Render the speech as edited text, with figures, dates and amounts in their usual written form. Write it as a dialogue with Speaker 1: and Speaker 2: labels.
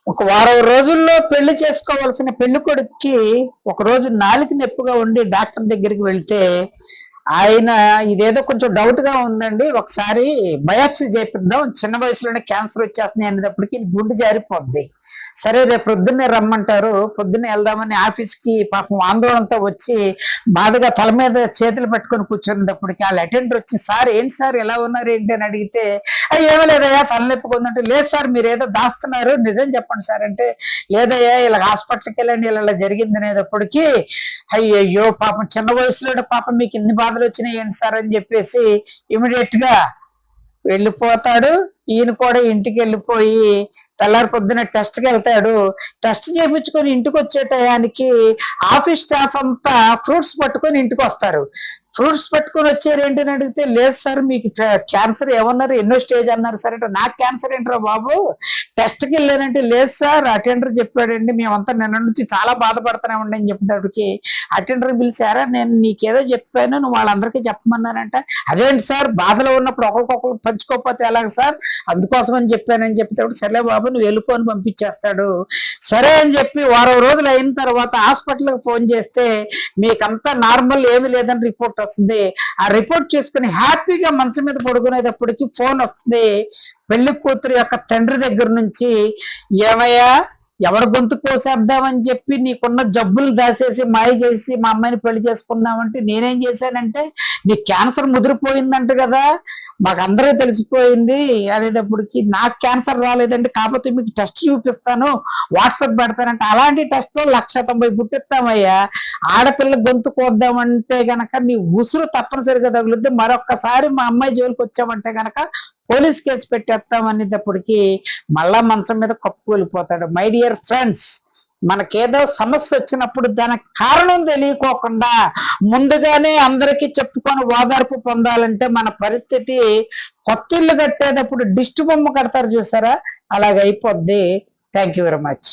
Speaker 1: ఒక వారం రోజుల్లో పెళ్లి చేసుకోవాల్సిన పెళ్లి కొడుక్కి ఒక రోజు నాలుక నొప్పిగా ఉండి డాక్టర్ దగ్గరికి వెళ్తే ఆయన ఇదేదో కొంచెం డౌట్ గా ఉందండి, ఒకసారి బయాప్సీ చేపిద్దాం, చిన్న వయసులోనే క్యాన్సర్ వచ్చేస్తుంది అనేటప్పటికి గుండె జారిపోద్ది. సరే రేపు పొద్దున్నే రమ్మంటారు, పొద్దున్నే వెళ్దామని ఆఫీస్ కి పాపం ఆందోళనతో వచ్చి బాధగా తల మీద చేతులు పట్టుకొని కూర్చున్నప్పటికి వాళ్ళ అటెండర్ వచ్చి, సార్ ఏంటి సార్ ఎలా ఉన్నారు ఏంటి అని అడిగితే, ఏమీ లేదయ్యా తలనొప్పి కొందంటే, లేదు సార్ మీరు ఏదో దాస్తున్నారు నిజం చెప్పండి సార్ అంటే, లేదయ్యా ఇలా హాస్పిటల్కి వెళ్ళండి ఇలా జరిగింది అనేటప్పటికి, అయ్యయ్యో పాపం చిన్న వయసులో పాపం మీకు ఇన్ని బాధలు వచ్చినాయి ఏంటి సార్ అని చెప్పేసి ఇమీడియట్ గా వెళ్ళిపోతాడు. ఈయన కూడా ఇంటికి వెళ్ళిపోయి తెల్లారి పొద్దున టెస్ట్కి వెళ్తాడు. టెస్ట్ చేయించుకొని ఇంటికి వచ్చే టయానికి ఆఫీస్ స్టాఫ్ అంతా ఫ్రూట్స్ పట్టుకొని ఇంటికి వస్తారు. ఫ్రూట్స్ పట్టుకొని వచ్చారు ఏంటని అడిగితే, లేదు సార్ మీకు క్యాన్సర్ ఏమన్నారు, ఎన్నో స్టేజ్ అన్నారు సార్ అంటే, నాకు క్యాన్సర్ ఏంట్రా బాబు, టెస్ట్కి వెళ్ళానంటే, లేదు సార్ అటెండర్ చెప్పాడండి, మేమంతా నిన్న నుంచి చాలా బాధపడుతున్నామండి అని చెప్పేటప్పటికి అటెండర్ పిలిచారా, నేను నీకేదో చెప్పాను నువ్వు వాళ్ళందరికీ చెప్పమన్నానంట, అదేంటి సార్ బాధలో ఉన్నప్పుడు ఒకరికొకరు పంచుకోకపోతే ఎలాగ సార్, అందుకోసం అని చెప్పానని చెప్పేటప్పుడు, సరే బాబు నువ్వు వెళ్ళిపోని పంపించేస్తాడు. సరే అని చెప్పి వారం రోజులు అయిన తర్వాత హాస్పిటల్కి ఫోన్ చేస్తే, మీకంతా నార్మల్ ఏమీ లేదని రిపోర్ట్ వస్తుంది. ఆ రిపోర్ట్ చేసుకుని హ్యాపీగా మంచం మీద పడుకునేటప్పటికి ఫోన్ వస్తుంది పెళ్లి కూతురు యొక్క తండ్రి దగ్గర నుంచి, ఏమయ్యా ఎవరి గొంతు కోసేద్దామని చెప్పి నీకున్న జబ్బులు దాసేసి మాయ చేసి మా అమ్మాయిని పెళ్లి చేసుకుందామంటే నేనేం చేశానంటే, నీ క్యాన్సర్ ముదిరిపోయిందంట కదా, మాకు అందరికీ తెలిసిపోయింది అనేటప్పటికి, నాకు క్యాన్సర్ రాలేదండి కాకపోతే మీకు టెస్ట్ చూపిస్తాను వాట్సాప్ పెడతానంటే, అలాంటి టెస్ట్ 1,90,000 పుట్టిస్తామయ్యా, ఆడపిల్ల గొంతు కోద్దామంటే గనక నీ ఉసురు తప్పనిసరిగా తగులుద్ది, మరొక్కసారి మా అమ్మాయి జోలికి వచ్చామంటే గనక పోలీస్ కేసు పెట్టేస్తాం అనేటప్పటికి మళ్ళా మంచం మీద కప్పుకొలిపోతాడు. మై డియర్ ఫ్రెండ్స్, మనకేదో సమస్య వచ్చినప్పుడు దానికి కారణం తెలియకోకుండా ముందుగానే అందరికీ చెప్పుకొని ఓదార్పు పొందాలంటే మన పరిస్థితి కొత్తిల్లు కట్టేటప్పుడు దిష్టి బొమ్మ కడతారు చూసారా, అలాగైపోద్ది. Thank you very much.